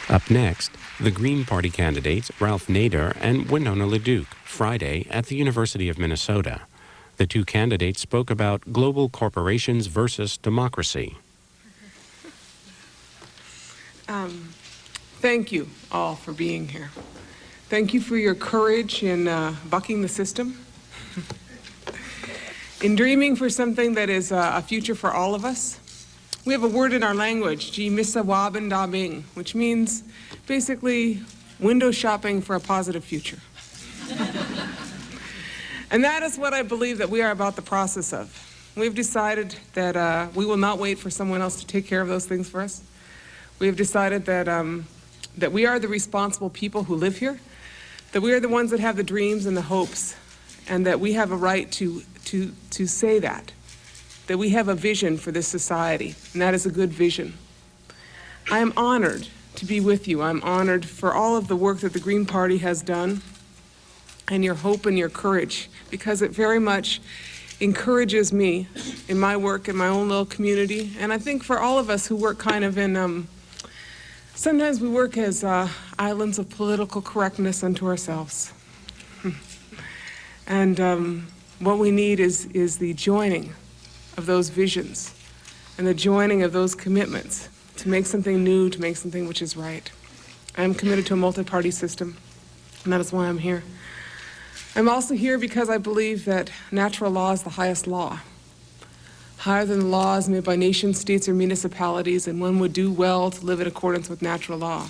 Up next, the Green Party candidates Ralph Nader and Winona LeDuc, Friday at the University of Minnesota. The two candidates spoke about global corporations versus democracy. Thank you all for being here. Thank you for your courage in bucking the system, in dreaming for something that is a future for all of us. We have a word in our language, Ji-misa-wabin-da-bing, which means basically window shopping for a positive future. And that is what I believe that we are about the process of. We've decided that we will not wait for someone else to take care of those things for us. We have decided that, that we are the responsible people who live here, that we are the ones that have the dreams and the hopes, and that we have a right to say that we have a vision for this society, and that is a good vision. I am honored to be with you. I'm honored for all of the work that the Green Party has done and your hope and your courage, because it very much encourages me in my work in my own little community. And I think for all of us who work kind of in, sometimes we work as islands of political correctness unto ourselves. And what we need is the joining of those visions and the joining of those commitments to make something new, to make something which is right. I am committed to a multi-party system, and that is why I'm here. I'm also here because I believe that natural law is the highest law, higher than the laws made by nation states or municipalities, and one would do well to live in accordance with natural law.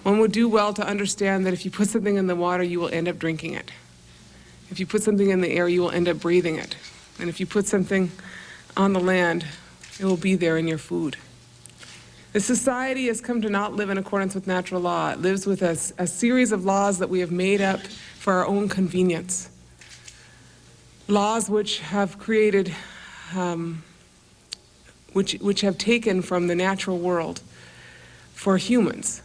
One would do well to understand that if you put something in the water, you will end up drinking it. If you put something in the air, you will end up breathing it. And if you put something on the land, it will be there in your food. The society has come to not live in accordance with natural law. It lives with a series of laws that we have made up for our own convenience. Laws which have created, which have taken from the natural world for humans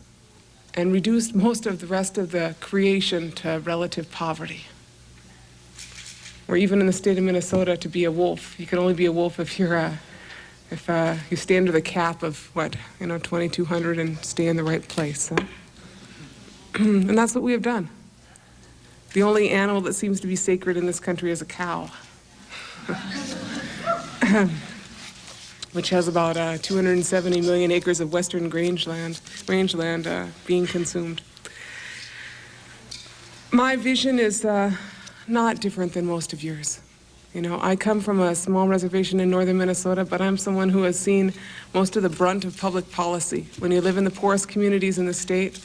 and reduced most of the rest of the creation to relative poverty. Or even in the state of Minnesota, to be a wolf, you can only be a wolf if you're if you stay under the cap of what, 2,200 and stay in the right place. And that's what we have done. The only animal that seems to be sacred in this country is a cow, which has about 270 million acres of western rangeland being consumed. My vision is not different than most of yours. I come from a small reservation in northern Minnesota, but I'm someone who has seen most of the brunt of public policy. When you live in the poorest communities in the state,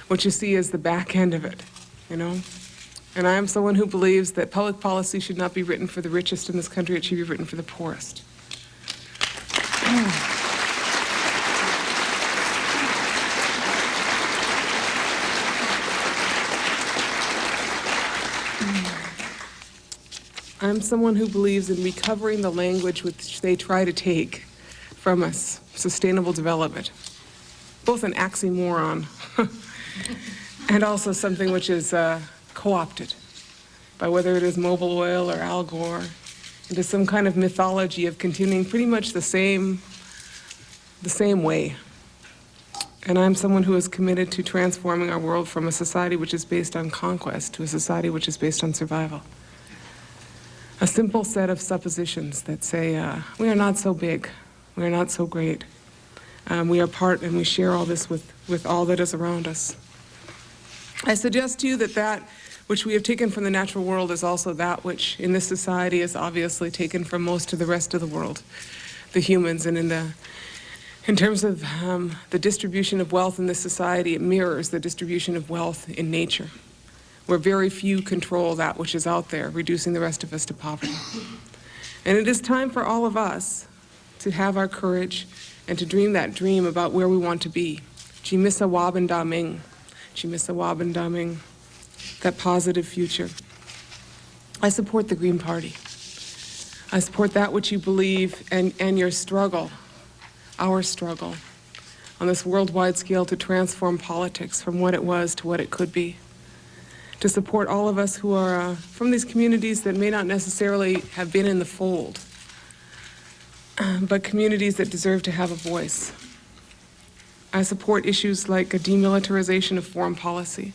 what you see is the back end of it, And I am someone who believes that public policy should not be written for the richest in this country, it should be written for the poorest. I'm someone who believes in recovering the language which they try to take from us, sustainable development, both an oxymoron and also something which is co-opted by whether it is Mobil Oil or Al Gore into some kind of mythology of continuing pretty much the same way. And I'm someone who is committed to transforming our world from a society which is based on conquest to a society which is based on survival. A simple set of suppositions that say, we are not so big, we are not so great. We are part and we share all this with all that is around us. I suggest to you that which we have taken from the natural world is also that which in this society is obviously taken from most of the rest of the world, the humans. And in terms of the distribution of wealth in this society, it mirrors the distribution of wealth in nature, where very few control that which is out there, reducing the rest of us to poverty. And it is time for all of us to have our courage and to dream that dream about where we want to be. Ji-misa-wabin-da-ming, Ji-misa-wabin-da-ming, that positive future. I support the Green Party. I support that which you believe and your struggle, our struggle, on this worldwide scale to transform politics from what it was to what it could be. To support all of us who are from these communities that may not necessarily have been in the fold, but communities that deserve to have a voice. I support issues like a demilitarization of foreign policy.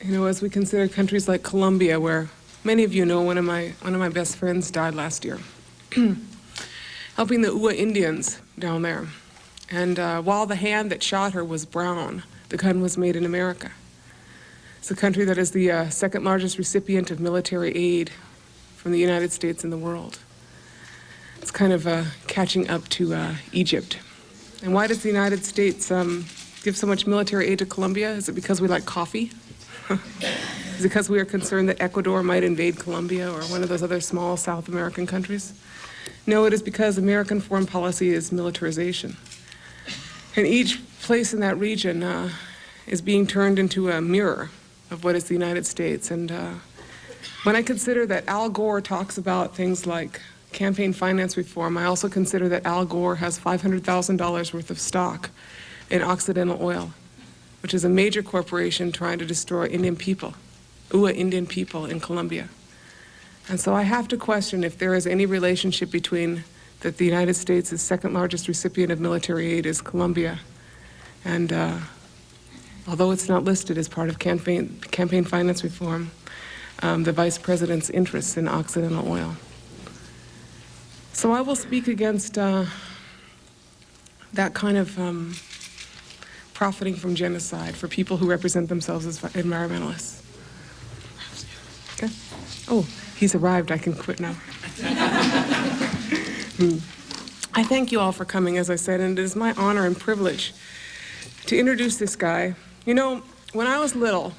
You know, as we consider countries like Colombia, where many of you know one of my best friends died last year, helping the Ua Indians down there. And while the hand that shot her was brown, the gun was made in America. It's a country that is the second largest recipient of military aid from the United States in the world. It's kind of catching up to Egypt. And why does the United States give so much military aid to Colombia? Is it because we like coffee? Is it because we are concerned that Ecuador might invade Colombia or one of those other small South American countries? No, it is because American foreign policy is militarization. And each place in that region is being turned into a mirror of what is the United States. And when I consider that Al Gore talks about things like campaign finance reform, I also consider that Al Gore has $500,000 worth of stock in Occidental Oil, which is a major corporation trying to destroy Indian people, Ua Indian people in Colombia. And so I have to question if there is any relationship between that the United States' second largest recipient of military aid is Colombia. And although it's not listed as part of campaign finance reform, the vice president's interests in Occidental Oil. So I will speak against that kind of profiting from genocide for people who represent themselves as environmentalists. Okay. Oh, he's arrived. I can quit now. I thank you all for coming, as I said, and it is my honor and privilege to introduce this guy. You know, when I was little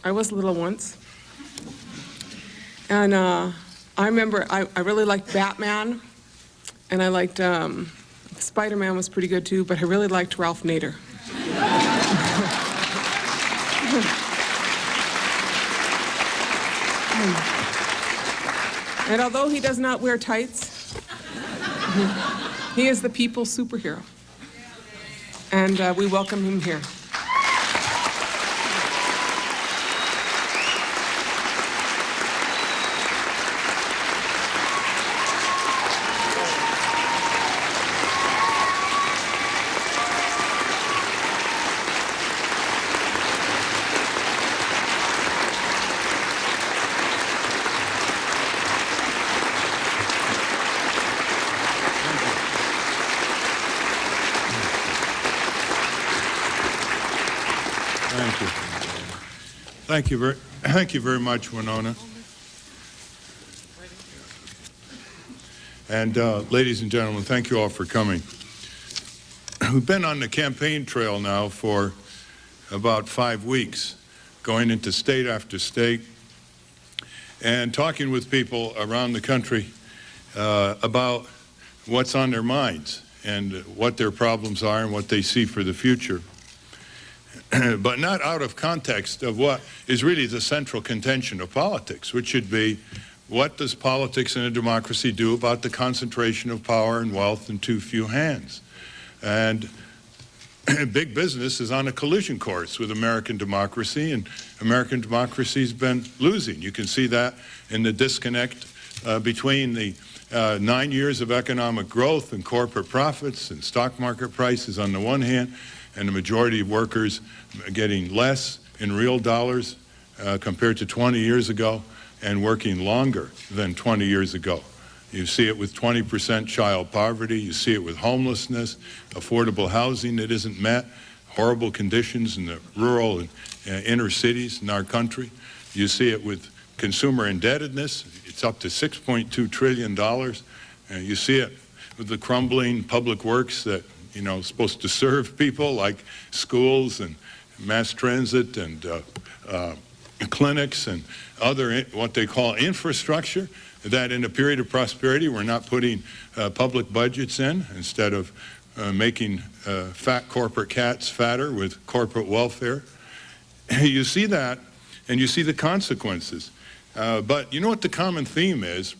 once, and I remember I really liked Batman, and I liked, Spider-Man was pretty good too, but I really liked Ralph Nader. And although he does not wear tights, he is the people's superhero. And we welcome him here. Thank you very much, Winona. And ladies and gentlemen, thank you all for coming. We've been on the campaign trail now for about 5 weeks, going into state after state and talking with people around the country about what's on their minds and what their problems are and what they see for the future. But not out of context of what is really the central contention of politics, which should be, what does politics in a democracy do about the concentration of power and wealth in too few hands? And big business is on a collision course with American democracy, and American democracy's been losing. You can see that in the disconnect between the 9 years of economic growth and corporate profits and stock market prices on the one hand, and the majority of workers getting less in real dollars compared to 20 years ago and working longer than 20 years ago. You see it with 20% child poverty. You see it with homelessness, affordable housing that isn't met, horrible conditions in the rural and inner cities in our country. You see it with consumer indebtedness. It's up to $6.2 trillion. You see it with the crumbling public works that supposed to serve people, like schools and mass transit and clinics and other what they call infrastructure, that in a period of prosperity we're not putting public budgets in, instead of making fat corporate cats fatter with corporate welfare. You see that, and you see the consequences. But you know what the common theme is?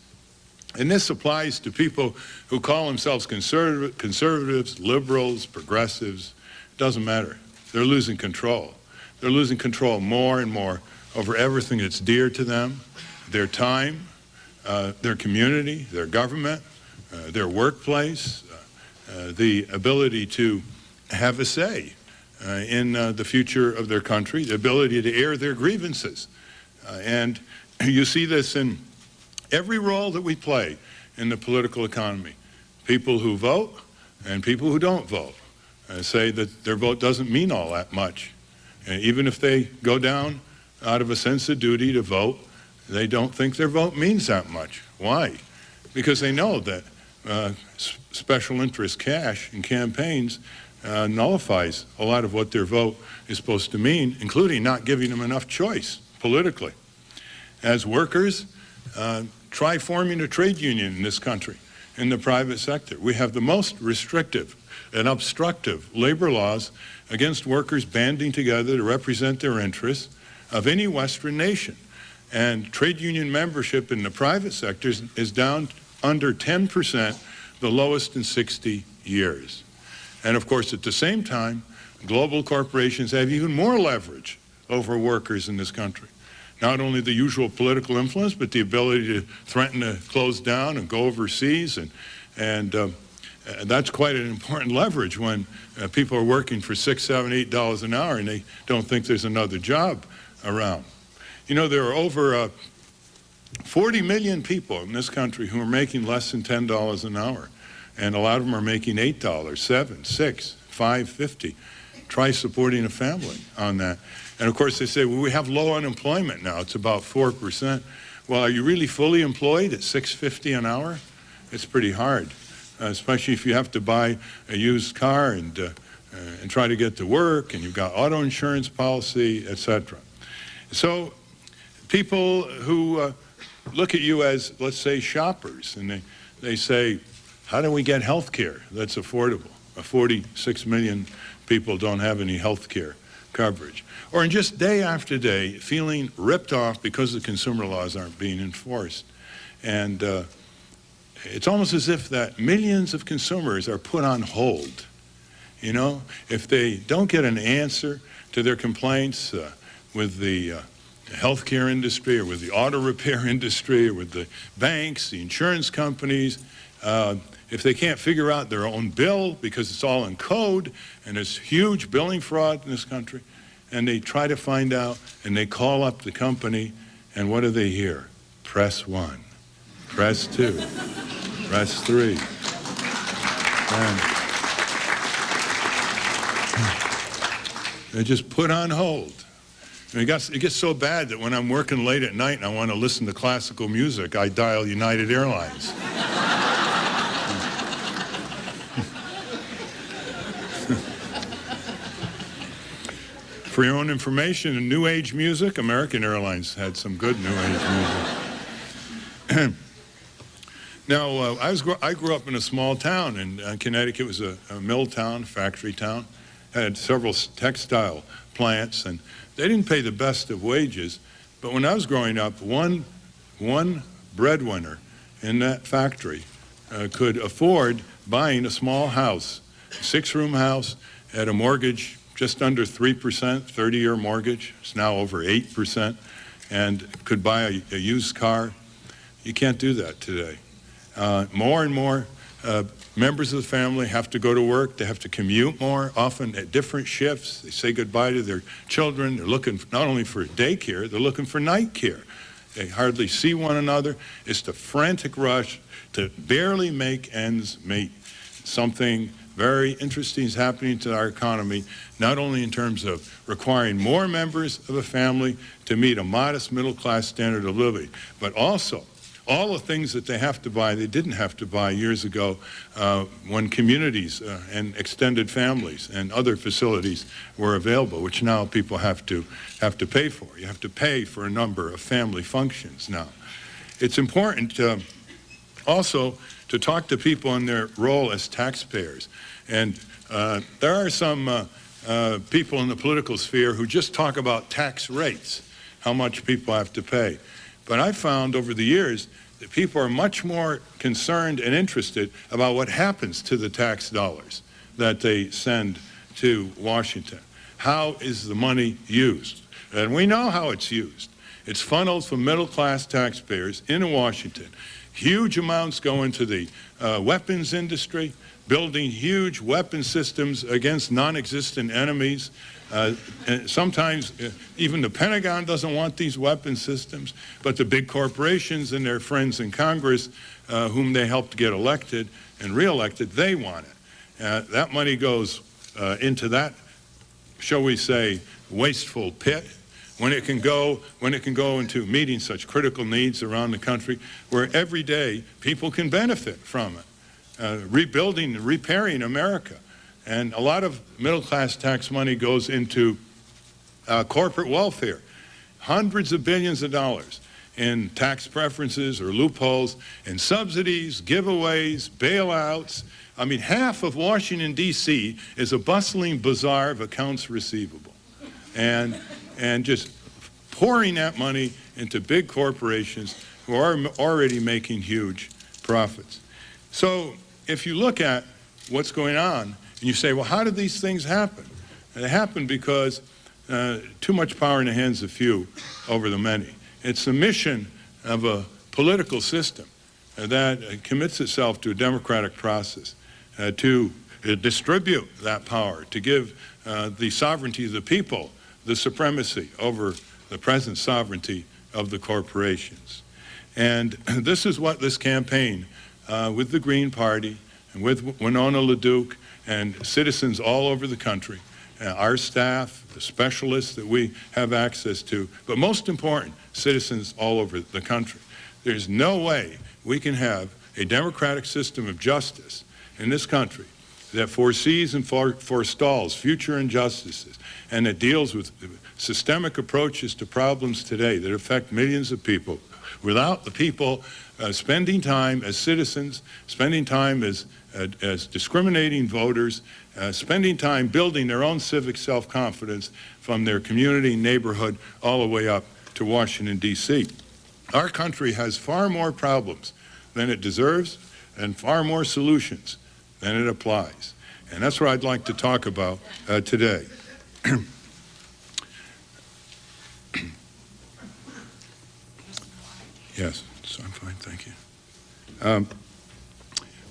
And this applies to people who call themselves conservatives, liberals, progressives. It doesn't matter. They're losing control. They're losing control more and more over everything that's dear to them. their time, their community, their government, their workplace, the ability to have a say in the future of their country, the ability to air their grievances. And you see this in every role that we play in the political economy. People who vote and people who don't vote say that their vote doesn't mean all that much. Even if they go down out of a sense of duty to vote, they don't think their vote means that much. Why? Because they know that special interest cash in campaigns nullifies a lot of what their vote is supposed to mean, including not giving them enough choice politically. As workers, try forming a trade union in this country, in the private sector. We have the most restrictive and obstructive labor laws against workers banding together to represent their interests of any Western nation. And trade union membership in the private sector is down under 10%, the lowest in 60 years. And of course, at the same time, global corporations have even more leverage over workers in this country. Not only the usual political influence, but the ability to threaten to close down and go overseas. And that's quite an important leverage when people are working for $6, $7, $8 an hour and they don't think there's another job around. You know, there are over 40 million people in this country who are making less than $10 an hour. And a lot of them are making $8, $7, $6, $5.50. Try supporting a family on that. And of course they say, well, we have low unemployment now. It's about 4%. Well, are you really fully employed at $6.50 an hour? It's pretty hard, especially if you have to buy a used car and try to get to work, and you've got auto insurance policy, etc. So people who look at you as, let's say, shoppers, and they say, how do we get health care that's affordable? 46 million people don't have any health care coverage. Or in just day after day, feeling ripped off because the consumer laws aren't being enforced. And it's almost as if that millions of consumers are put on hold. You know, if they don't get an answer to their complaints with the healthcare industry or with the auto repair industry or with the banks, the insurance companies, if they can't figure out their own bill because it's all in code and there's huge billing fraud in this country, and they try to find out and they call up the company, and what do they hear? Press 1, press 2, press 3. And they're just put on hold. And it gets so bad that when I'm working late at night and I want to listen to classical music, I dial United Airlines. For your own information, in New Age music, American Airlines had some good New Age music. Now, I grew up in a small town in Connecticut. It was a mill town, factory town. Had several textile plants, and they didn't pay the best of wages. But when I was growing up, one breadwinner in that factory could afford buying a small house, a 6-room house at a mortgage just under 3%, 30-year mortgage. It's now over 8%, and could buy a used car. You can't do that today. More and more members of the family have to go to work. They have to commute more, often at different shifts. They say goodbye to their children. They're looking not only for daycare, they're looking for night care. They hardly see one another. It's the frantic rush to barely make ends meet. Something very interesting is happening to our economy, not only in terms of requiring more members of a family to meet a modest middle-class standard of living, but also all the things that they have to buy, they didn't have to buy years ago when communities and extended families and other facilities were available, which now people have to pay for. You have to pay for a number of family functions now. It's important also to talk to people in their role as taxpayers. And there are some people in the political sphere who just talk about tax rates, how much people have to pay. But I found over the years that people are much more concerned and interested about what happens to the tax dollars that they send to Washington. How is the money used? And we know how it's used. It's funneled from middle-class taxpayers into Washington. Huge amounts go into the weapons industry, building huge weapon systems against non-existent enemies. And sometimes even the Pentagon doesn't want these weapon systems, but the big corporations and their friends in Congress, whom they helped get elected and reelected, they want it. That money goes into that, shall we say, wasteful pit, when it can go into meeting such critical needs around the country, where every day people can benefit from it, rebuilding and repairing America. And a lot of middle-class tax money goes into corporate welfare, hundreds of billions of dollars in tax preferences or loopholes, and subsidies, giveaways, bailouts. I mean, half of Washington, D.C. is a bustling bazaar of accounts receivable. And just pouring that money into big corporations who are already making huge profits. So if you look at what's going on, and you say, well, how did these things happen? And they happen because too much power in the hands of few over the many. It's the mission of a political system that commits itself to a democratic process, to distribute that power, to give the sovereignty of the people the supremacy over the present sovereignty of the corporations. And this is what this campaign with the Green Party and with Winona LaDuke and citizens all over the country, our staff, the specialists that we have access to, but most important, citizens all over the country. There's no way we can have a democratic system of justice in this country that foresees and forestalls future injustices and that deals with systemic approaches to problems today that affect millions of people without the people spending time as citizens, spending time as discriminating voters, spending time building their own civic self-confidence from their community, neighborhood, all the way up to Washington, D.C. Our country has far more problems than it deserves and far more solutions than it applies. And that's what I'd like to talk about today. Yes, so I'm fine, thank you.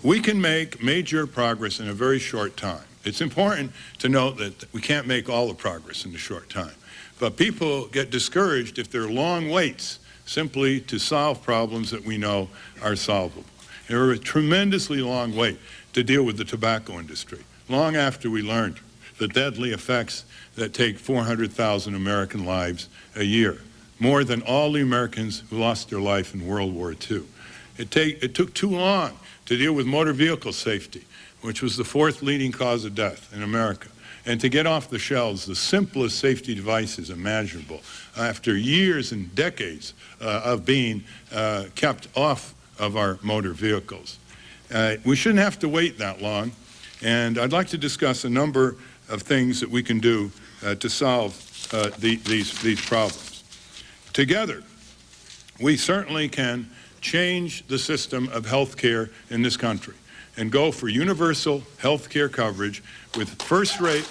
We can make major progress in a very short time. It's important to note that we can't make all the progress in a short time. But people get discouraged if there are long waits simply to solve problems that we know are solvable. There are a tremendously long wait to deal with the tobacco industry, long after we learned the deadly effects that take 400,000 American lives a year, more than all the Americans who lost their life in World War II. It took too long to deal with motor vehicle safety, which was the fourth leading cause of death in America, and to get off the shelves the simplest safety devices imaginable after years and decades of being kept off of our motor vehicles. We shouldn't have to wait that long, and I'd like to discuss a number of things that we can do to solve these problems. Together, we certainly can change the system of health care in this country and go for universal health care coverage with first-rate,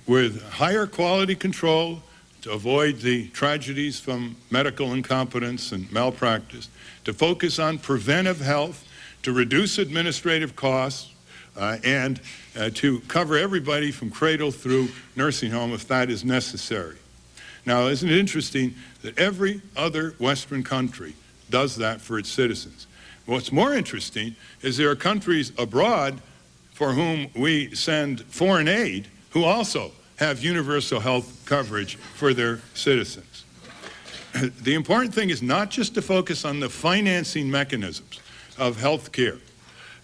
with higher quality control to avoid the tragedies from medical incompetence and malpractice, to focus on preventive health, to reduce administrative costs, and to cover everybody from cradle through nursing home if that is necessary. Now, isn't it interesting that every other Western country does that for its citizens? What's more interesting is there are countries abroad for whom we send foreign aid who also have universal health coverage for their citizens. The important thing is not just to focus on the financing mechanisms of health care.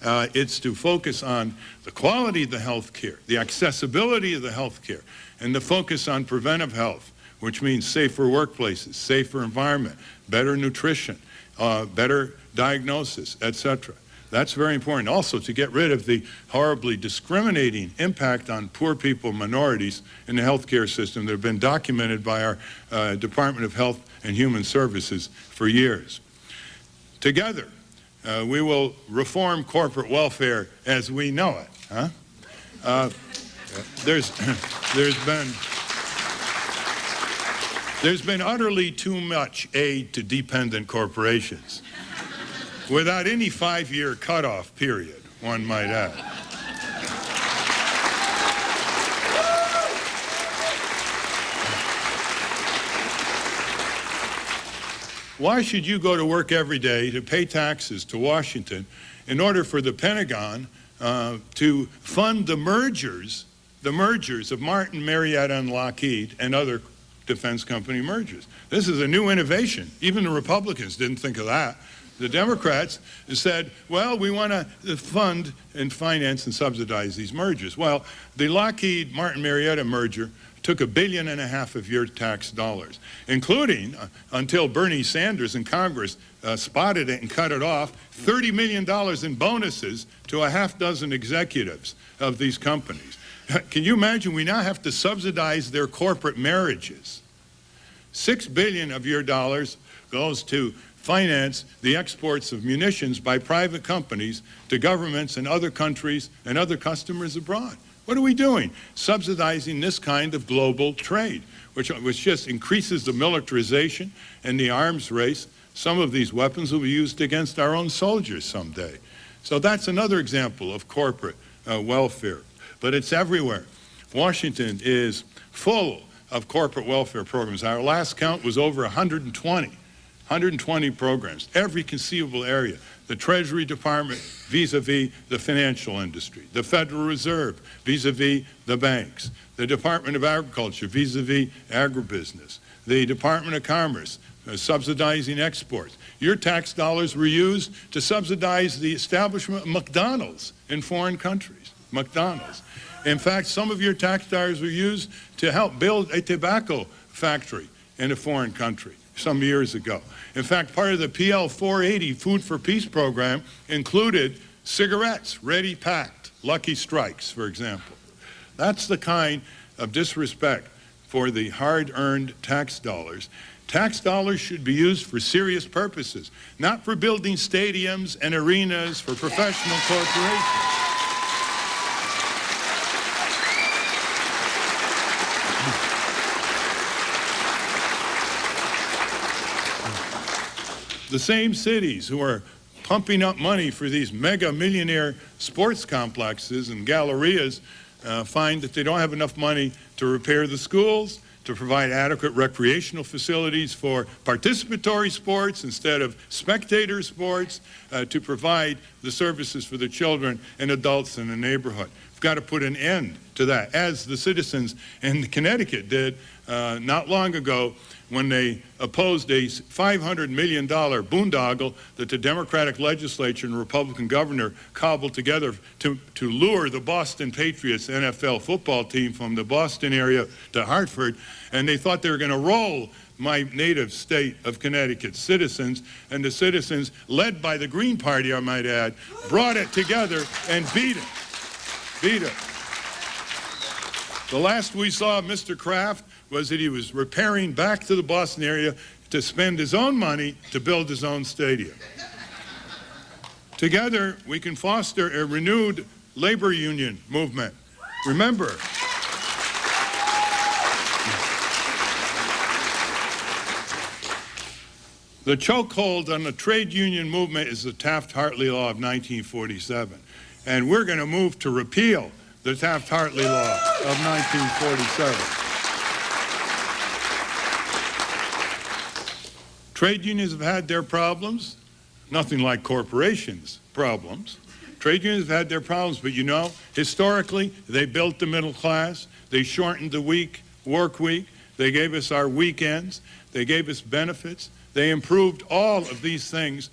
It's to focus on the quality of the health care, the accessibility of the health care, and the focus on preventive health, which means safer workplaces, safer environment, better nutrition, better diagnosis, etc. That's very important. Also, to get rid of the horribly discriminating impact on poor people, minorities in the healthcare system that have been documented by our Department of Health and Human Services for years. Together, We will reform corporate welfare as we know it. Huh? There's been utterly too much aid to dependent corporations without any 5-year cutoff period, one might add. Why should you go to work every day to pay taxes to Washington in order for the Pentagon to fund the mergers of Martin, Marietta, and Lockheed and other defense company mergers? This is a new innovation. Even the Republicans didn't think of that. The Democrats said, well, we want to fund and finance and subsidize these mergers. Well, the Lockheed Martin Marietta merger took $1.5 billion of your tax dollars, including, until Bernie Sanders in Congress spotted it and cut it off, $30 million in bonuses to a half dozen executives of these companies. Can you imagine? We now have to subsidize their corporate marriages. $6 billion of your dollars goes to finance the exports of munitions by private companies to governments in other countries and other customers abroad. What are we doing? Subsidizing this kind of global trade, which just increases the militarization and the arms race. Some of these weapons will be used against our own soldiers someday. So that's another example of corporate welfare. But it's everywhere. Washington is full of corporate welfare programs. Our last count was over 120 programs, every conceivable area. The Treasury Department vis-a-vis the financial industry, the Federal Reserve vis-a-vis the banks, the Department of Agriculture vis-a-vis agribusiness, the Department of Commerce subsidizing exports. Your tax dollars were used to subsidize the establishment of McDonald's in foreign countries, McDonald's. In fact, some of your tax dollars were used to help build a tobacco factory in a foreign country some years ago. In fact, part of the PL 480 Food for Peace program included cigarettes, ready packed, Lucky Strikes, for example. That's the kind of disrespect for the hard-earned tax dollars. Tax dollars should be used for serious purposes, not for building stadiums and arenas for professional corporations. The same cities who are pumping up money for these mega millionaire sports complexes and gallerias find that they don't have enough money to repair the schools, to provide adequate recreational facilities for participatory sports instead of spectator sports, to provide the services for the children and adults in the neighborhood. We've got to put an end to that, as the citizens in Connecticut did not long ago when they opposed a $500 million boondoggle that the Democratic legislature and Republican governor cobbled together to lure the Boston Patriots NFL football team from the Boston area to Hartford. And they thought they were going to roll my native state of Connecticut citizens, and the citizens, led by the Green Party, I might add, brought it together and beat it. The last we saw of Mr. Kraft was that he was repairing back to the Boston area to spend his own money to build his own stadium. Together, we can foster a renewed labor union movement. Remember, the chokehold on the trade union movement is the Taft-Hartley Law of 1947. And we're going to move to repeal the Taft-Hartley Law of 1947. Trade unions have had their problems, nothing like corporations' problems. Trade unions have had their problems, but you know, historically, they built the middle class, they shortened the work week, they gave us our weekends, they gave us benefits, they improved all of these things,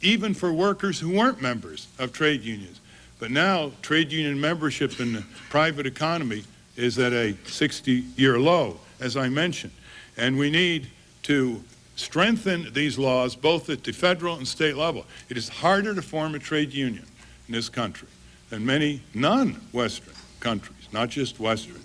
even for workers who weren't members of trade unions. But now, trade union membership in the private economy is at a 60-year low, as I mentioned. And we need to strengthen these laws both at the federal and state level. It is harder to form a trade union in this country than many non-Western countries, not just Western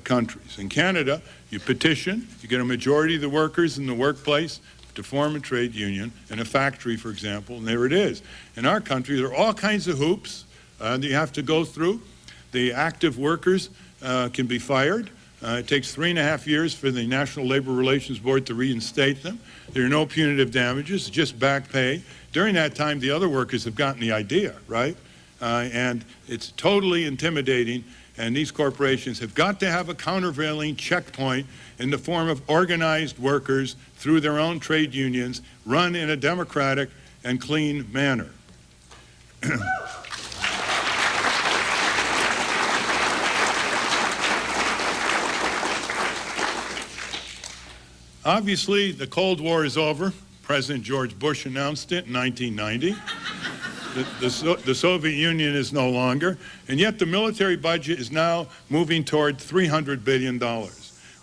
countries. In Canada, you petition, you get a majority of the workers in the workplace to form a trade union in a factory, for example, and there it is. In our country, there are all kinds of hoops that you have to go through. The active workers can be fired. It takes 3.5 years for the National Labor Relations Board to reinstate them. There are no punitive damages, just back pay. During that time, the other workers have gotten the idea, right? And it's totally intimidating, and these corporations have got to have a countervailing checkpoint in the form of organized workers through their own trade unions, run in a democratic and clean manner. Obviously, the Cold War is over. President George Bush announced it in 1990. The Soviet Union is no longer, and yet the military budget is now moving toward $300 billion.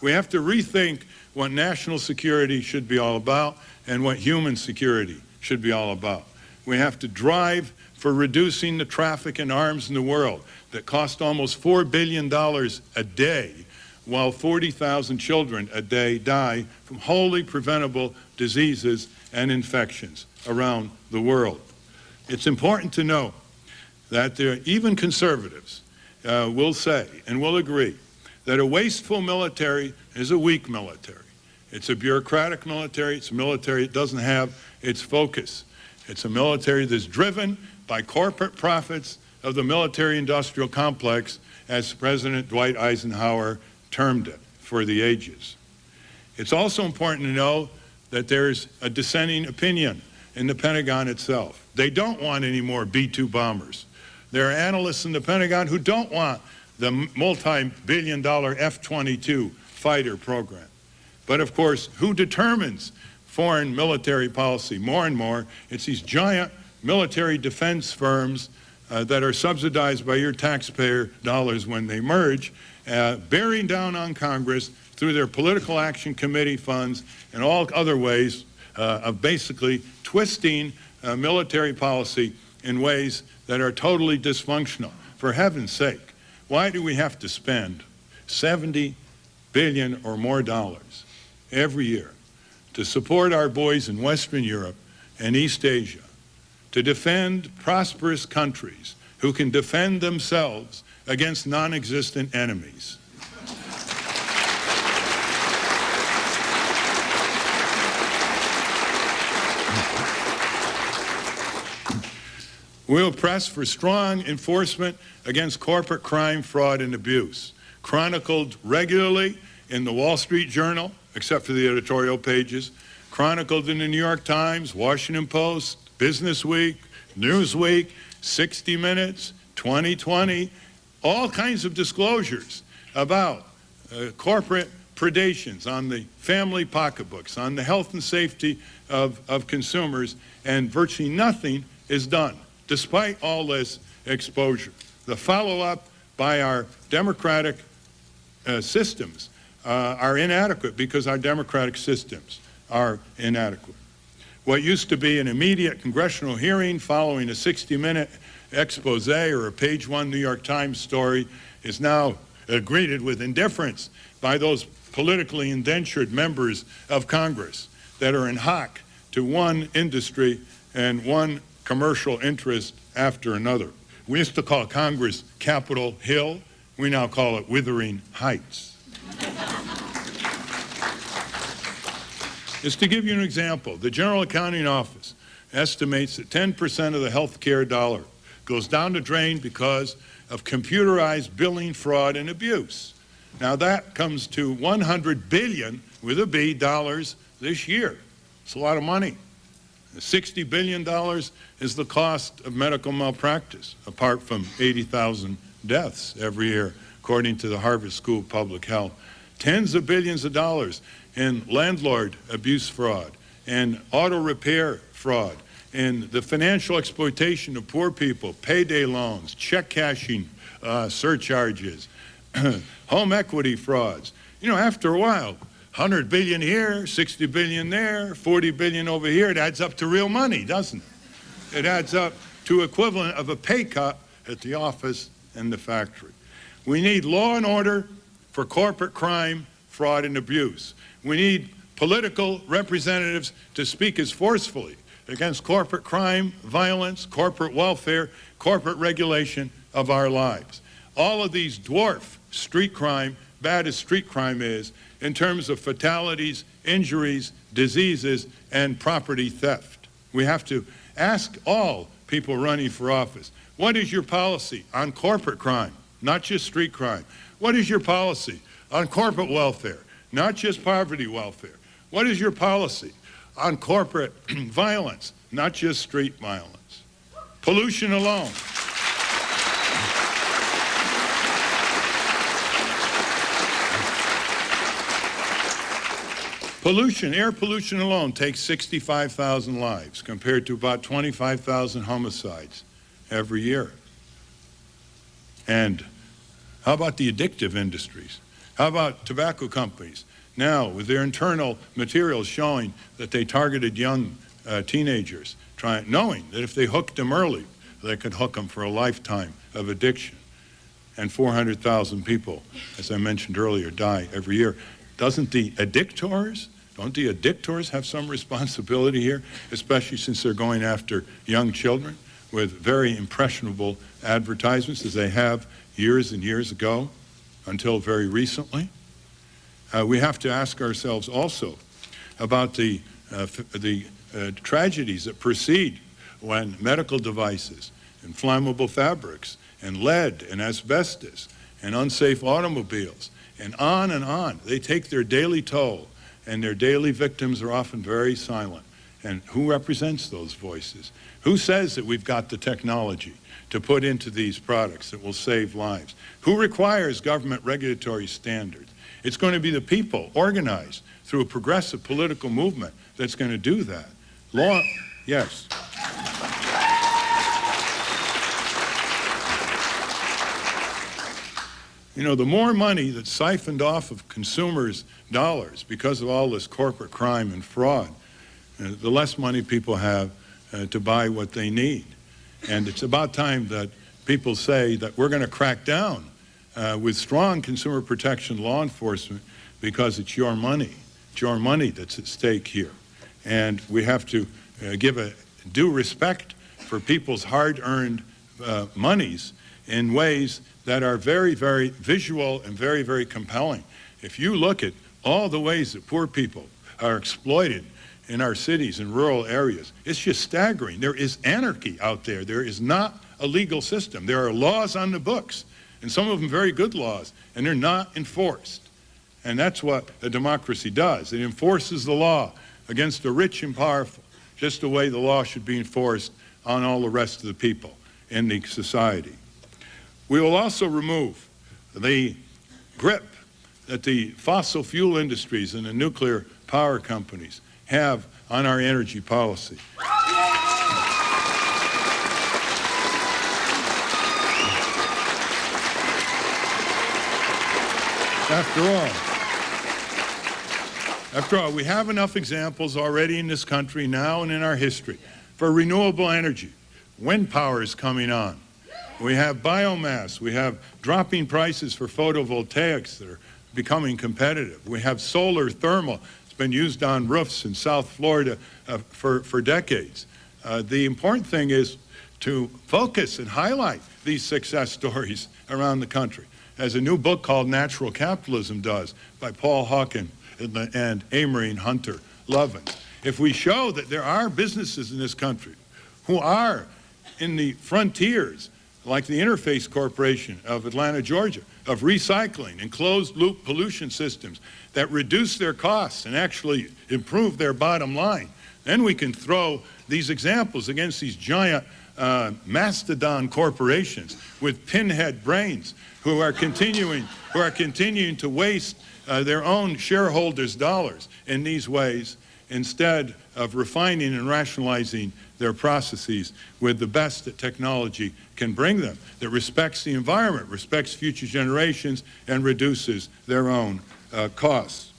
We have to rethink what national security should be all about and what human security should be all about. We have to drive for reducing the traffic in arms in the world that cost almost $4 billion a day, while 40,000 children a day die from wholly preventable diseases and infections around the world. It's important to know that even conservatives will say and will agree that a wasteful military is a weak military. It's a bureaucratic military. It's a military that doesn't have its focus. It's a military that's driven by corporate profits of the military-industrial complex, as President Dwight Eisenhower termed it for the ages. It's also important to know that there's a dissenting opinion in the Pentagon itself. They don't want any more B-2 bombers. There are analysts in the Pentagon who don't want the multi-billion-dollar F-22 fighter program. But of course, who determines foreign military policy? More and more, it's these giant military defense firms that are subsidized by your taxpayer dollars when they merge, bearing down on Congress through their political action committee funds and all other ways of basically twisting military policy in ways that are totally dysfunctional. For heaven's sake, why do we have to spend $70 billion or more dollars every year to support our boys in Western Europe and East Asia, to defend prosperous countries who can defend themselves against non-existent enemies? We'll press for strong enforcement against corporate crime, fraud, and abuse, chronicled regularly in the Wall Street Journal, except for the editorial pages, chronicled in the New York Times, Washington Post, Business Week, Newsweek, 60 Minutes, 2020, all kinds of disclosures about corporate predations on the family pocketbooks, on the health and safety of consumers, and virtually nothing is done, despite all this exposure. The follow-up by our democratic systems are inadequate because our democratic systems are inadequate. What used to be an immediate congressional hearing following a 60-minute expose or a page one New York Times story is now greeted with indifference by those politically indentured members of Congress that are in hock to one industry and one commercial interest after another. We used to call Congress Capitol Hill. We now call it Wuthering Heights. Just to give you an example, the General Accounting Office estimates that 10% of the health care dollar goes down the drain because of computerized billing, fraud, and abuse. Now that comes to $100 billion, with a B, dollars this year. It's a lot of money. $60 billion is the cost of medical malpractice, apart from 80,000 deaths every year, according to the Harvard School of Public Health. Tens of billions of dollars in landlord abuse fraud and auto repair fraud and the financial exploitation of poor people, payday loans, check cashing surcharges, home equity frauds. You know, after a while, 100 billion here, 60 billion there, 40 billion over here, it adds up to real money, doesn't it? It adds up to equivalent of a pay cut at the office and the factory. We need law and order for corporate crime, fraud, and abuse. We need political representatives to speak as forcefully against corporate crime, violence, corporate welfare, corporate regulation of our lives. All of these dwarf street crime, bad as street crime is, in terms of fatalities, injuries, diseases, and property theft. We have to ask all people running for office, what is your policy on corporate crime, not just street crime? What is your policy on corporate welfare, not just poverty welfare? What is your policy on corporate violence, not just street violence? Pollution alone. Pollution, air pollution alone takes 65,000 lives compared to about 25,000 homicides every year. And how about the addictive industries? How about tobacco companies? Now, with their internal materials showing that they targeted young teenagers, knowing that if they hooked them early, they could hook them for a lifetime of addiction. And 400,000 people, as I mentioned earlier, die every year. Don't the addictors have some responsibility here, especially since they're going after young children with very impressionable advertisements, as they have years and years ago until very recently? We have to ask ourselves also about the tragedies that precede when medical devices and flammable fabrics and lead and asbestos and unsafe automobiles and on, they take their daily toll, and their daily victims are often very silent. And who represents those voices? Who says that we've got the technology to put into these products that will save lives? Who requires government regulatory standards? It's going to be the people organized through a progressive political movement that's going to do that. Law, yes. You know, the more money that's siphoned off of consumers' dollars because of all this corporate crime and fraud, the less money people have to buy what they need. And it's about time that people say that we're going to crack down with strong consumer protection law enforcement because it's your money. It's your money that's at stake here. And we have to give a due respect for people's hard-earned monies in ways that are very, very visual and very, very compelling. If you look at all the ways that poor people are exploited in our cities and rural areas, it's just staggering. There is anarchy out there. There is not a legal system. There are laws on the books, and some of them very good laws, and they're not enforced. And that's what a democracy does. It enforces the law against the rich and powerful, just the way the law should be enforced on all the rest of the people in the society. We will also remove the grip that the fossil fuel industries and the nuclear power companies have on our energy policy. After all, we have enough examples already in this country now and in our history for renewable energy. Wind power is coming on. We have biomass. We have dropping prices for photovoltaics that are becoming competitive. We have solar thermal. It's been used on roofs in South Florida for decades. The important thing is to focus and highlight these success stories around the country, as a new book called Natural Capitalism does by Paul Hawken and Amory and Hunter Lovins. If we show that there are businesses in this country who are in the frontiers, like the Interface Corporation of Atlanta, Georgia, of recycling and closed-loop pollution systems that reduce their costs and actually improve their bottom line, then we can throw these examples against these giant mastodon corporations with pinhead brains who are continuing to waste their own shareholders' dollars in these ways, instead of refining and rationalizing their processes with the best that technology can bring them, that respects the environment, respects future generations, and reduces their own costs.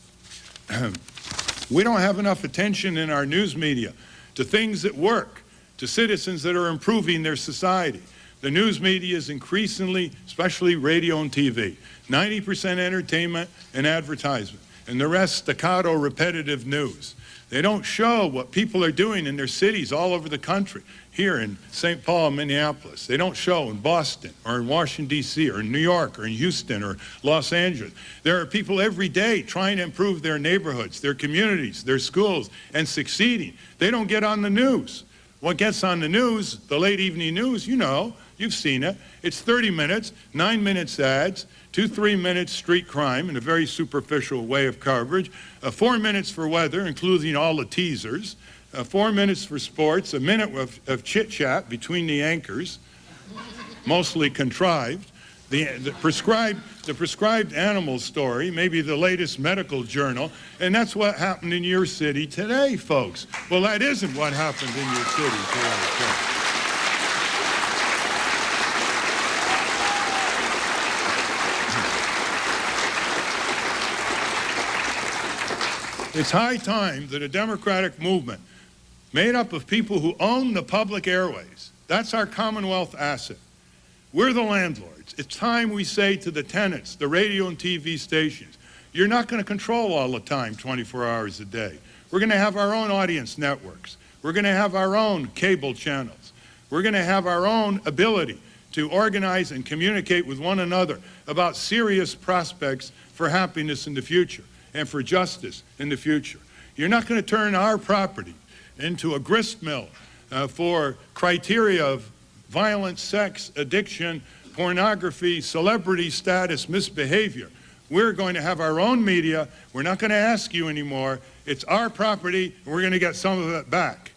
We don't have enough attention in our news media to things that work, to citizens that are improving their society. The news media is increasingly, especially radio and TV, 90% entertainment and advertisement. and the rest staccato repetitive news. They don't show what people are doing in their cities all over the country, here in St. Paul, Minneapolis. They don't show in Boston or in Washington, D.C., or in New York or in Houston or Los Angeles. There are people every day trying to improve their neighborhoods, their communities, their schools, and succeeding. They don't get on the news. What gets on the news, the late evening news, you know, you've seen it. It's 30 minutes, 9 minutes ads, 2-3 minutes street crime in a very superficial way of coverage, 4 minutes for weather, including all the teasers, 4 minutes for sports, a minute of chit-chat between the anchors, mostly contrived, the prescribed animal story, maybe the latest medical journal, and that's what happened in your city today, folks. Well, that isn't what happened in your city today, folks. It's high time that a democratic movement made up of people who own the public airways, that's our Commonwealth asset. We're the landlords. It's time we say to the tenants, the radio and TV stations, you're not going to control all the time 24 hours a day. We're going to have our own audience networks. We're going to have our own cable channels. We're going to have our own ability to organize and communicate with one another about serious prospects for happiness in the future and for justice in the future. You're not going to turn our property into a grist mill for criteria of violence, sex, addiction, pornography, celebrity status, misbehavior. We're going to have our own media. We're not going to ask you anymore. It's our property, and we're going to get some of it back.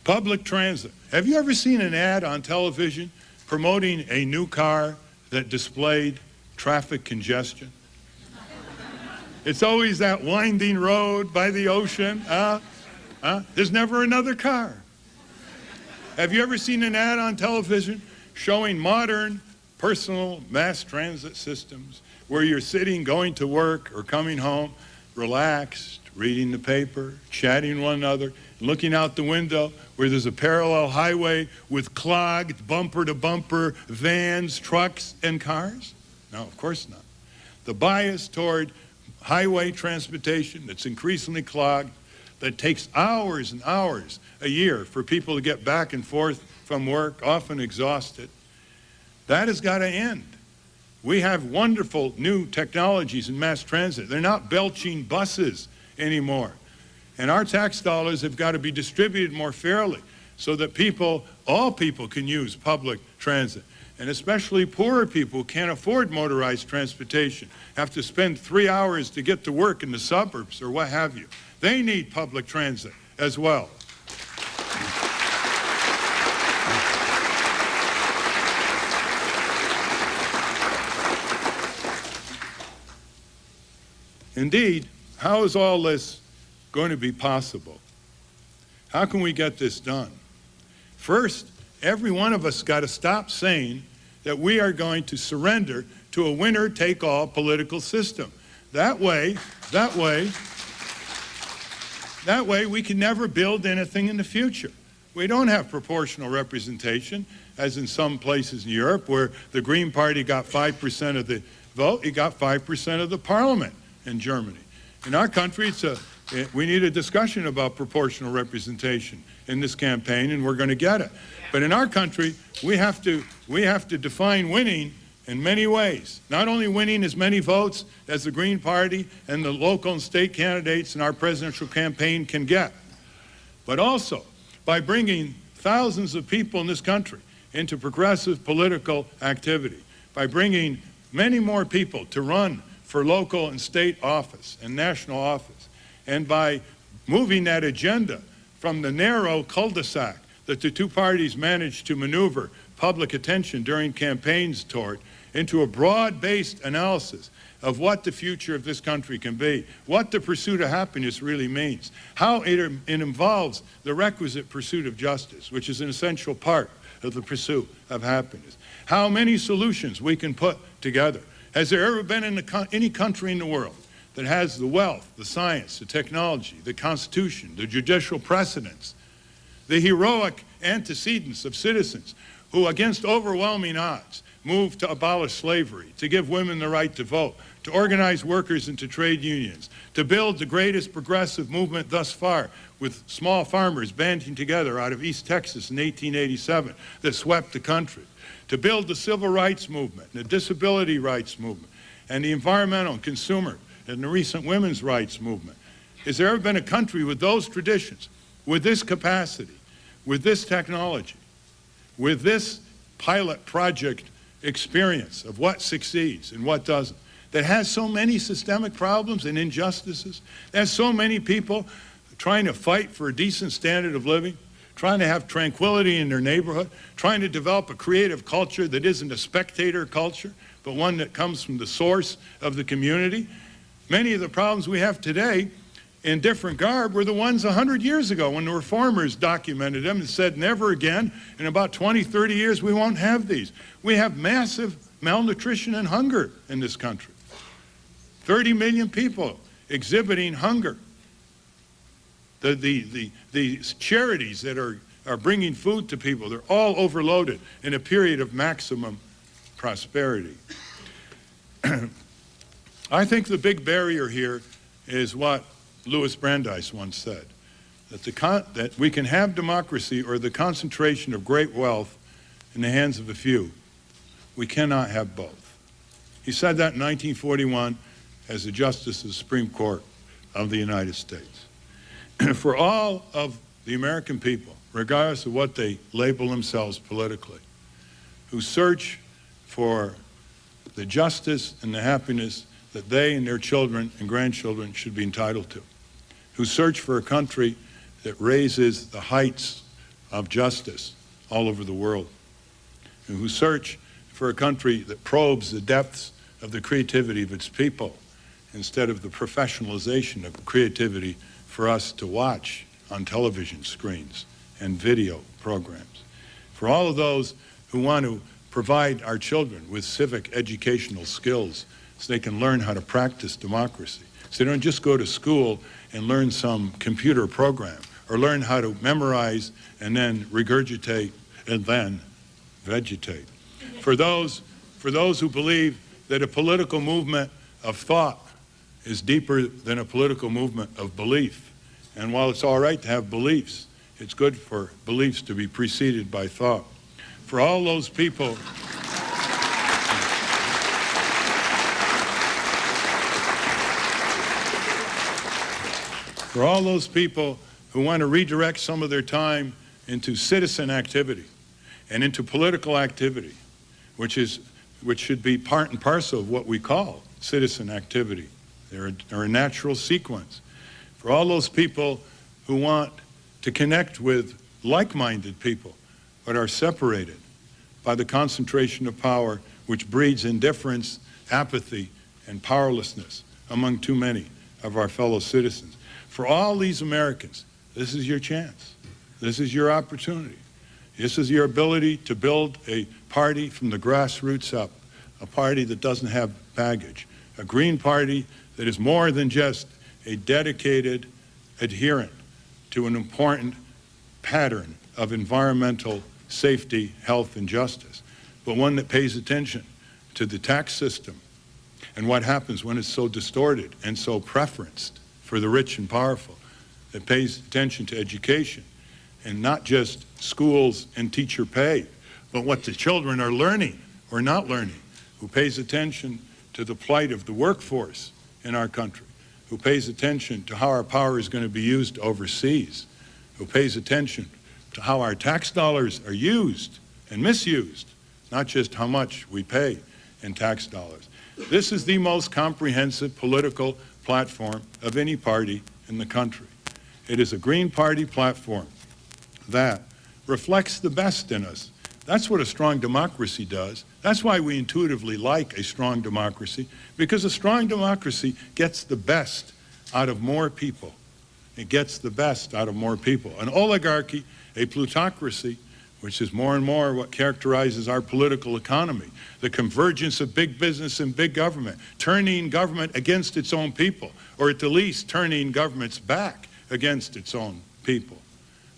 Public transit. Have you ever seen an ad on television promoting a new car that displayed traffic congestion? It's always that winding road by the ocean. There's never another car. Have you ever seen an ad on television showing modern personal mass transit systems where you're sitting, going to work or coming home, relaxed, reading the paper, chatting one another, looking out the window where there's a parallel highway with clogged bumper-to-bumper vans, trucks, and cars? No, of course not. The bias toward highway transportation that's increasingly clogged, that takes hours and hours a year for people to get back and forth from work, often exhausted, that has got to end. We have wonderful new technologies in mass transit. They're not belching buses anymore. And our tax dollars have got to be distributed more fairly so that people, all people, can use public transit. And especially poorer people who can't afford motorized transportation, have to spend 3 hours to get to work in the suburbs or what have you. They need public transit as well. Indeed, how is all this going to be possible? How can we get this done? First, every one of us got to stop saying that we are going to surrender to a winner-take-all political system. That way, we can never build anything in the future. We don't have proportional representation, as in some places in Europe, where the Green Party got 5% of the vote, it got 5% of the parliament in Germany. In our country, we need a discussion about proportional representation in this campaign, and we're going to get it. But in our country, we have to define winning in many ways. Not only winning as many votes as the Green Party and the local and state candidates in our presidential campaign can get, but also by bringing thousands of people in this country into progressive political activity, by bringing many more people to run for local and state office and national office, and by moving that agenda from the narrow cul-de-sac that the two parties managed to maneuver public attention during campaigns toward into a broad-based analysis of what the future of this country can be, what the pursuit of happiness really means, how it involves the requisite pursuit of justice, which is an essential part of the pursuit of happiness, how many solutions we can put together. Has there ever been any country in the world that has the wealth, the science, the technology, the constitution, the judicial precedents, the heroic antecedents of citizens who, against overwhelming odds, moved to abolish slavery, to give women the right to vote, to organize workers into trade unions, to build the greatest progressive movement thus far, with small farmers banding together out of East Texas in 1887 that swept the country, to build the civil rights movement, the disability rights movement, and the environmental and consumer and the recent women's rights movement. Has there ever been a country with those traditions, with this capacity, with this technology, with this pilot project experience of what succeeds and what doesn't, that has so many systemic problems and injustices, that has so many people trying to fight for a decent standard of living, trying to have tranquility in their neighborhood, trying to develop a creative culture that isn't a spectator culture, but one that comes from the source of the community? Many of the problems we have today in different garb were the ones 100 years ago when the reformers documented them and said, never again, in about 20, 30 years, we won't have these. We have massive malnutrition and hunger in this country. 30 million people exhibiting hunger. The charities that are bringing food to people, they're all overloaded in a period of maximum prosperity. I think the big barrier here is what Louis Brandeis once said, that we can have democracy or the concentration of great wealth in the hands of a few. We cannot have both. He said that in 1941 as a justice of the Supreme Court of the United States. For all of the American people, regardless of what they label themselves politically, who search for the justice and the happiness that they and their children and grandchildren should be entitled to, who search for a country that raises the heights of justice all over the world, and who search for a country that probes the depths of the creativity of its people instead of the professionalization of creativity for us to watch on television screens and video programs. For all of those who want to provide our children with civic educational skills so they can learn how to practice democracy, so they don't just go to school and learn some computer program or learn how to memorize and then regurgitate and then vegetate. For those who believe that a political movement of thought is deeper than a political movement of belief. And while it's all right to have beliefs, it's good for beliefs to be preceded by thought. For all those people, who want to redirect some of their time into citizen activity and into political activity, which should be part and parcel of what we call citizen activity. They're a natural sequence. For all those people who want to connect with like-minded people, but are separated by the concentration of power which breeds indifference, apathy, and powerlessness among too many of our fellow citizens. For all these Americans, this is your chance. This is your opportunity. This is your ability to build a party from the grassroots up, a party that doesn't have baggage, a green party that is more than just a dedicated adherent to an important pattern of environmental safety, health, and justice, but one that pays attention to the tax system and what happens when it's so distorted and so preferenced for the rich and powerful, that pays attention to education and not just schools and teacher pay, but what the children are learning or not learning, who pays attention to the plight of the workforce in our country, who pays attention to how our power is going to be used overseas, who pays attention to how our tax dollars are used and misused, not just how much we pay in tax dollars. This is the most comprehensive political platform of any party in the country. It is a Green Party platform that reflects the best in us. That's what a strong democracy does. That's why we intuitively like a strong democracy, because a strong democracy gets the best out of more people. It gets the best out of more people. An oligarchy, a plutocracy, which is more and more what characterizes our political economy, the convergence of big business and big government, turning government against its own people, or at the least turning government's back against its own people.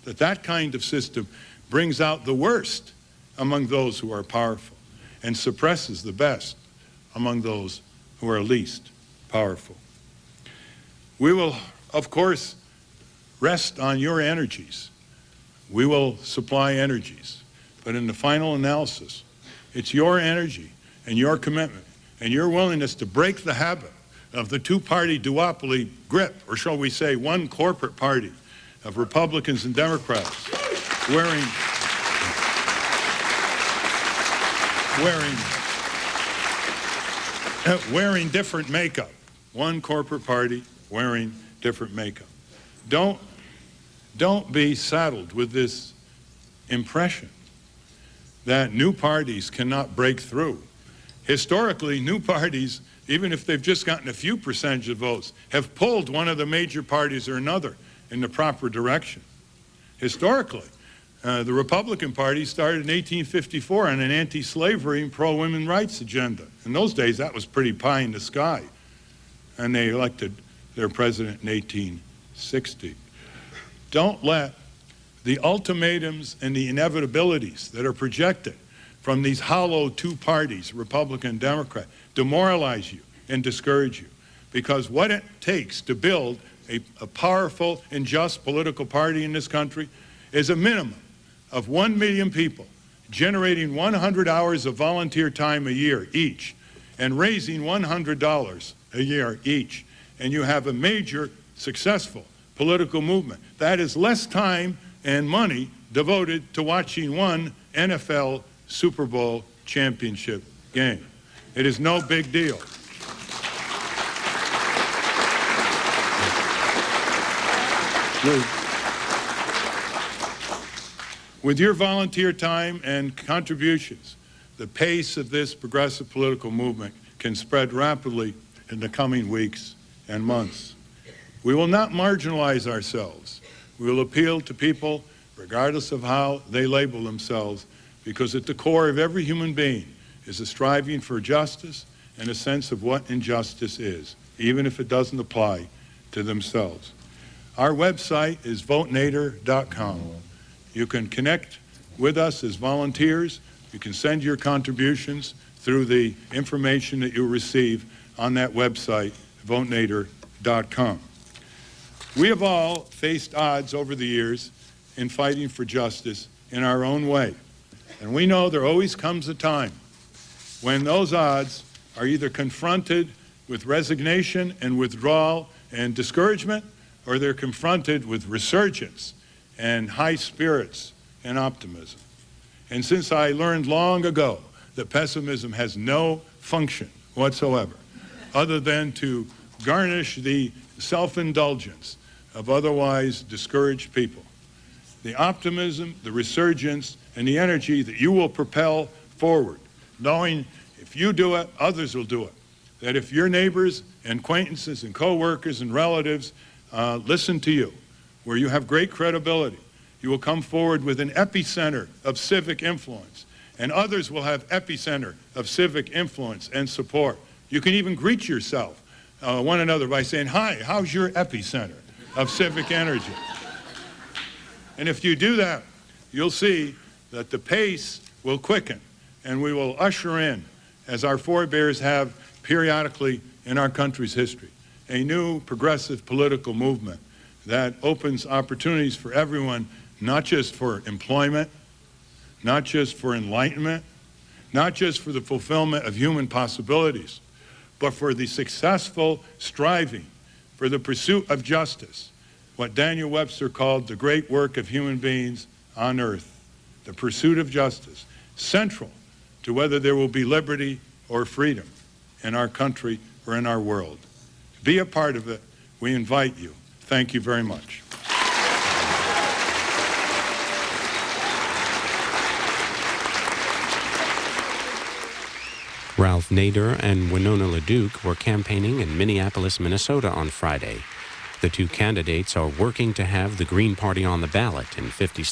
that that kind of system brings out the worst among those who are powerful and suppresses the best among those who are least powerful. We will, of course, rest on your energies. We will supply energies. But in the final analysis, it's your energy and your commitment and your willingness to break the habit of the two-party duopoly grip, or shall we say one corporate party of Republicans and Democrats wearing different makeup. One corporate party wearing different makeup. Don't be saddled with this impression that new parties cannot break through. Historically, new parties, even if they've just gotten a few percentage of votes, have pulled one of the major parties or another in the proper direction. Historically, the Republican Party started in 1854 on an anti-slavery and pro-women rights agenda. In those days, that was pretty pie in the sky. And they elected their president in 1860. Don't let the ultimatums and the inevitabilities that are projected from these hollow two parties, Republican and Democrat, demoralize you and discourage you. Because what it takes to build a powerful and just political party in this country is a minimum of 1 million people generating 100 hours of volunteer time a year each and raising $100 a year each. And you have a major successful political movement. That is less time and money devoted to watching one NFL Super Bowl championship game. It is no big deal. With your volunteer time and contributions, the pace of this progressive political movement can spread rapidly in the coming weeks and months. We will not marginalize ourselves. We will appeal to people, regardless of how they label themselves, because at the core of every human being is a striving for justice and a sense of what injustice is, even if it doesn't apply to themselves. Our website is votenader.com. You can connect with us as volunteers. You can send your contributions through the information that you receive on that website, votenader.com. We have all faced odds over the years in fighting for justice in our own way. And we know there always comes a time when those odds are either confronted with resignation and withdrawal and discouragement, or they're confronted with resurgence and high spirits and optimism. And since I learned long ago that pessimism has no function whatsoever other than to garnish the self-indulgence of otherwise discouraged people, the optimism, the resurgence, and the energy that you will propel forward, knowing if you do it, others will do it. That if your neighbors and acquaintances and co-workers and relatives listen to you, where you have great credibility, you will come forward with an epicenter of civic influence, and others will have epicenter of civic influence and support. You can even greet yourself, one another, by saying, "Hi, how's your epicenter of civic energy?" And if you do that, you'll see that the pace will quicken, and we will usher in, as our forebears have periodically in our country's history, a new progressive political movement that opens opportunities for everyone, not just for employment, not just for enlightenment, not just for the fulfillment of human possibilities, but for the successful striving for the pursuit of justice, what Daniel Webster called the great work of human beings on earth, the pursuit of justice, central to whether there will be liberty or freedom in our country or in our world. Be a part of it. We invite you. Thank you very much. Ralph Nader and Winona LaDuke were campaigning in Minneapolis, Minnesota on Friday. The two candidates are working to have the Green Party on the ballot in 50 states.